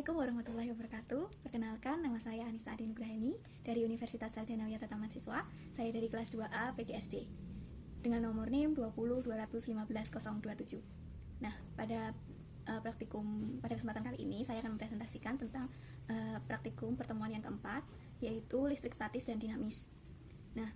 Assalamualaikum warahmatullahi wabarakatuh. Perkenalkan, nama saya Anissa Adi Nugraheni dari Universitas Sarjana Wiyata Mahasiswa. Saya dari kelas 2A PGSD dengan nomor NIM 20215027. Nah, pada kesempatan kali ini saya akan mempresentasikan tentang praktikum pertemuan yang keempat, yaitu listrik statis dan dinamis. Nah,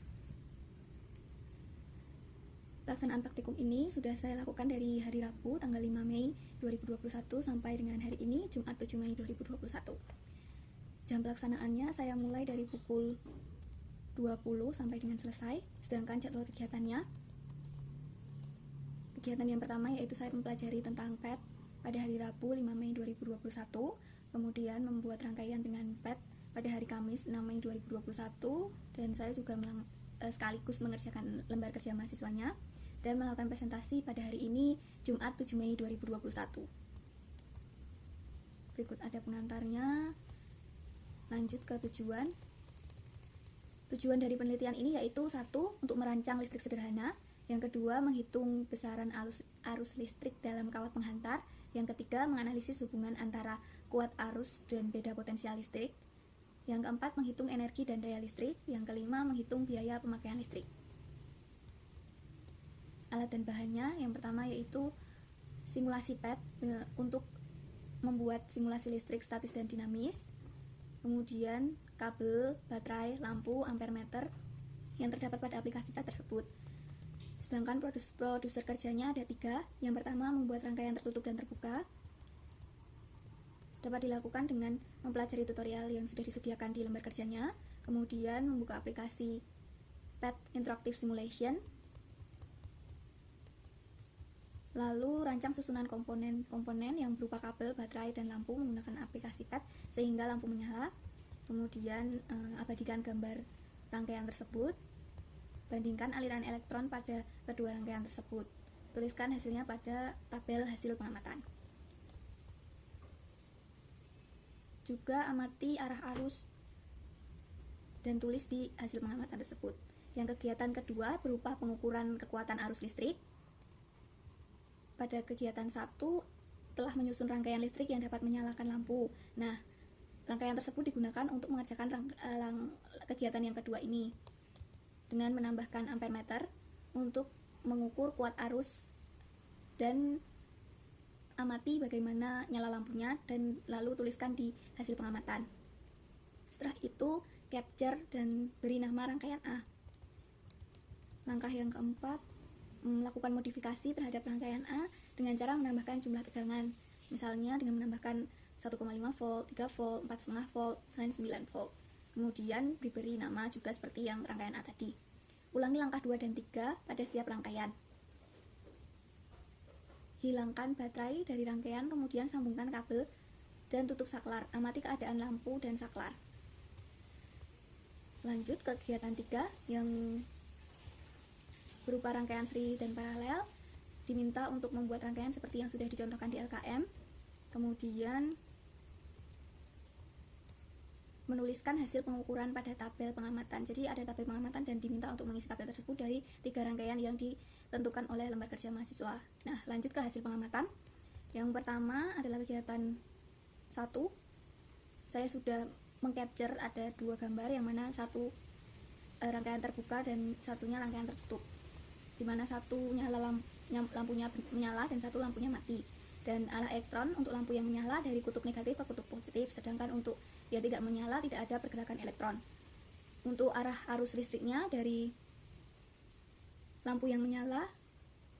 pelaksanaan praktikum ini sudah saya lakukan dari hari Rabu tanggal 5 Mei 2021 sampai dengan hari ini Jumat 7 Mei 2021. Jam pelaksanaannya saya mulai dari pukul 20 sampai dengan selesai, sedangkan jadwal kegiatannya, kegiatan yang pertama yaitu saya mempelajari tentang PET pada hari Rabu 5 Mei 2021, kemudian membuat rangkaian dengan PET pada hari Kamis 6 Mei 2021, dan saya juga sekaligus mengerjakan lembar kerja mahasiswanya dan melakukan presentasi pada hari ini Jumat 7 Mei 2021. Berikut ada pengantarnya. Lanjut ke tujuan. Tujuan dari penelitian ini yaitu 1. Untuk merancang listrik sederhana, yang kedua menghitung besaran arus listrik dalam kawat penghantar, yang ketiga menganalisis hubungan antara kuat arus dan beda potensial listrik, yang keempat menghitung energi dan daya listrik, yang kelima menghitung biaya pemakaian listrik. Alat dan bahannya, yang pertama yaitu simulasi PET untuk membuat simulasi listrik statis dan dinamis, kemudian kabel, baterai, lampu, ampermeter yang terdapat pada aplikasi PET tersebut. Sedangkan produser kerjanya ada 3. Yang pertama membuat rangkaian tertutup dan terbuka, dapat dilakukan dengan mempelajari tutorial yang sudah disediakan di lembar kerjanya, kemudian membuka aplikasi PET Interactive Simulation, lalu rancang susunan komponen yang berupa kabel, baterai, dan lampu menggunakan aplikasi PET sehingga lampu menyala, kemudian abadikan gambar rangkaian tersebut, bandingkan aliran elektron pada kedua rangkaian tersebut, tuliskan hasilnya pada tabel hasil pengamatan. Juga amati arah arus dan tulis di hasil pengamatan tersebut. Yang kegiatan kedua berupa pengukuran kekuatan arus listrik. Pada kegiatan 1 telah menyusun rangkaian listrik yang dapat menyalakan lampu. Nah, rangkaian tersebut digunakan untuk mengerjakan kegiatan yang kedua ini dengan menambahkan ampermeter untuk mengukur kuat arus dan amati bagaimana nyala lampunya dan lalu tuliskan di hasil pengamatan. Setelah itu capture dan beri nama rangkaian A. Langkah yang keempat, melakukan modifikasi terhadap rangkaian A dengan cara menambahkan jumlah tegangan, misalnya dengan menambahkan 1,5 volt, 3 volt, 4,5 volt, dan 9 volt. Kemudian diberi nama juga seperti yang rangkaian A tadi. Ulangi langkah 2 dan 3 pada setiap rangkaian. Hilangkan baterai dari rangkaian, kemudian sambungkan kabel dan tutup saklar. Amati keadaan lampu dan saklar. Lanjut ke kegiatan 3 yang berupa rangkaian seri dan paralel. Diminta untuk membuat rangkaian seperti yang sudah dicontohkan di LKM. Kemudian menuliskan hasil pengukuran pada tabel pengamatan. Jadi ada tabel pengamatan dan diminta untuk mengisi tabel tersebut dari 3 rangkaian yang ditentukan oleh lembar kerja mahasiswa. Nah, lanjut ke hasil pengamatan. Yang pertama adalah kegiatan 1. Saya sudah mengcapture ada 2 gambar, yang mana satu rangkaian terbuka dan satunya rangkaian tertutup, dimana satu lampunya menyala dan satu lampunya mati. Dan arah elektron untuk lampu yang menyala dari kutub negatif ke kutub positif, sedangkan untuk yang tidak menyala tidak ada pergerakan elektron. Untuk arah arus listriknya dari lampu yang menyala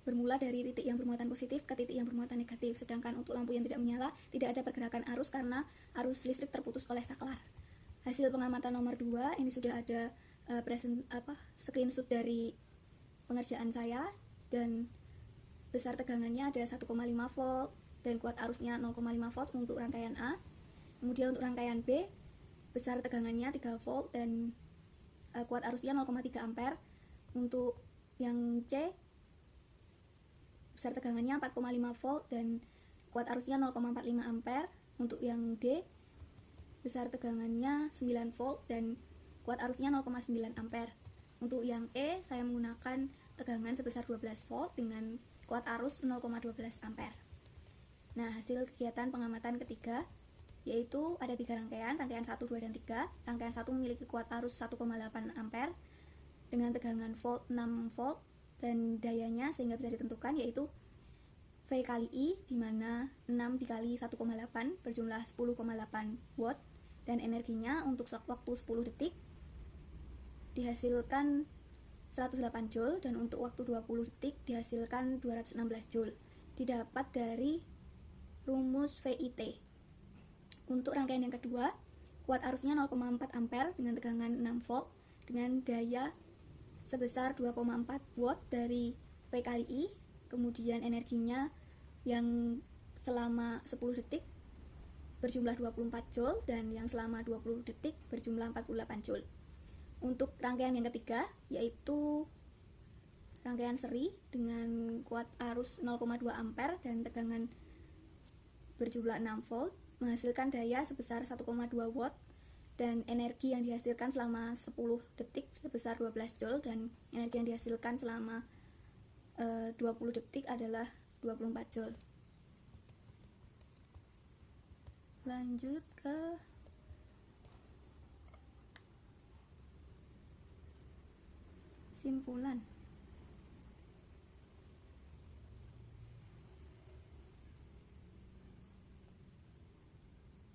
bermula dari titik yang bermuatan positif ke titik yang bermuatan negatif, sedangkan untuk lampu yang tidak menyala tidak ada pergerakan arus karena arus listrik terputus oleh saklar. Hasil pengamatan nomor 2 ini sudah ada screenshot dari pengerjaan saya, dan besar tegangannya ada 1,5 volt dan kuat arusnya 0,5 volt untuk rangkaian A. Kemudian untuk rangkaian B, besar tegangannya 3 volt dan kuat arusnya 0,3 ampere. Untuk yang C, besar tegangannya 4,5 volt dan kuat arusnya 0,45 ampere. Untuk yang D, besar tegangannya 9 volt dan kuat arusnya 0,9 ampere. Untuk yang E, saya menggunakan tegangan sebesar 12 volt dengan kuat arus 0,12 ampere. Nah, hasil kegiatan pengamatan ketiga yaitu ada 3 rangkaian, rangkaian 1, 2, dan 3. Rangkaian 1 memiliki kuat arus 1,8 ampere dengan tegangan volt 6 volt dan dayanya sehingga bisa ditentukan yaitu V kali I, di mana 6 dikali 1,8 berjumlah 10,8 watt, dan energinya untuk waktu 10 detik dihasilkan 108 joule, dan untuk waktu 20 detik dihasilkan 216 joule. Didapat dari rumus VIT. Untuk rangkaian yang kedua, kuat arusnya 0,4 ampere dengan tegangan 6 volt dengan daya sebesar 2,4 watt dari V kali I. Kemudian energinya yang selama 10 detik berjumlah 24 joule dan yang selama 20 detik berjumlah 48 joule. Untuk rangkaian yang ketiga, yaitu rangkaian seri dengan kuat arus 0,2 ampere dan tegangan berjumlah 6 volt menghasilkan daya sebesar 1,2 watt dan energi yang dihasilkan selama 10 detik sebesar 12 joule, dan energi yang dihasilkan selama 20 detik adalah 24 joule. Lanjut ke simpulan.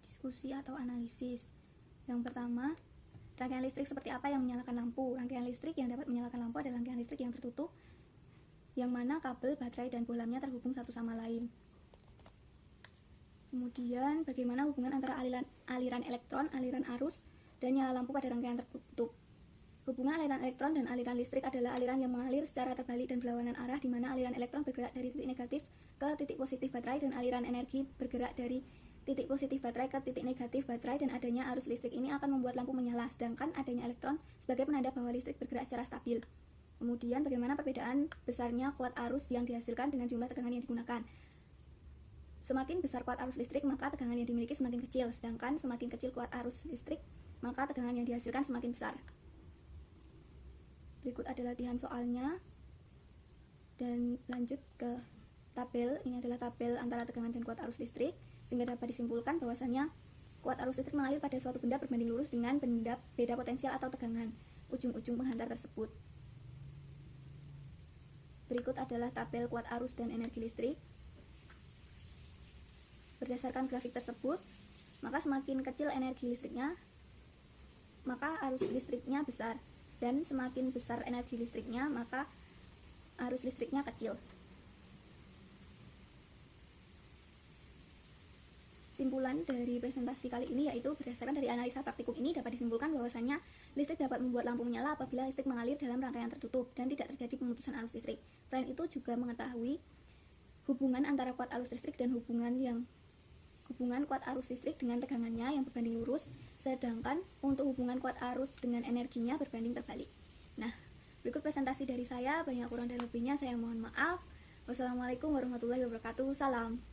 Diskusi atau analisis. Yang pertama, rangkaian listrik seperti apa yang menyalakan lampu? Rangkaian listrik yang dapat menyalakan lampu adalah rangkaian listrik yang tertutup, yang mana kabel, baterai, dan bohlamnya terhubung satu sama lain. Kemudian, bagaimana hubungan antara aliran elektron, aliran arus, dan nyala lampu pada rangkaian tertutup? Hubungan aliran elektron dan aliran listrik adalah aliran yang mengalir secara terbalik dan berlawanan arah, di mana aliran elektron bergerak dari titik negatif ke titik positif baterai, dan aliran energi bergerak dari titik positif baterai ke titik negatif baterai, dan adanya arus listrik ini akan membuat lampu menyala, sedangkan adanya elektron sebagai penanda bahwa listrik bergerak secara stabil. Kemudian, bagaimana perbedaan besarnya kuat arus yang dihasilkan dengan jumlah tegangan yang digunakan? Semakin besar kuat arus listrik, maka tegangan yang dimiliki semakin kecil, sedangkan semakin kecil kuat arus listrik, maka tegangan yang dihasilkan semakin besar. Berikut ada latihan soalnya, dan lanjut ke tabel. Ini adalah tabel antara tegangan dan kuat arus listrik, sehingga dapat disimpulkan bahwasanya kuat arus listrik mengalir pada suatu benda berbanding lurus dengan beda potensial atau tegangan ujung-ujung penghantar tersebut. Berikut adalah tabel kuat arus dan energi listrik. Berdasarkan grafik tersebut, maka semakin kecil energi listriknya, maka arus listriknya besar, dan semakin besar energi listriknya, maka arus listriknya kecil. Simpulan dari presentasi kali ini yaitu berdasarkan dari analisa praktikum ini dapat disimpulkan bahwasanya listrik dapat membuat lampu menyala apabila listrik mengalir dalam rangkaian tertutup dan tidak terjadi pemutusan arus listrik. Selain itu juga mengetahui hubungan antara kuat arus listrik dan hubungan kuat arus listrik dengan tegangannya yang berbanding lurus, sedangkan untuk hubungan kuat arus dengan energinya berbanding terbalik. Nah, berikut presentasi dari saya, banyak kurang dan lebihnya saya mohon maaf. Wassalamualaikum warahmatullahi wabarakatuh. Salam.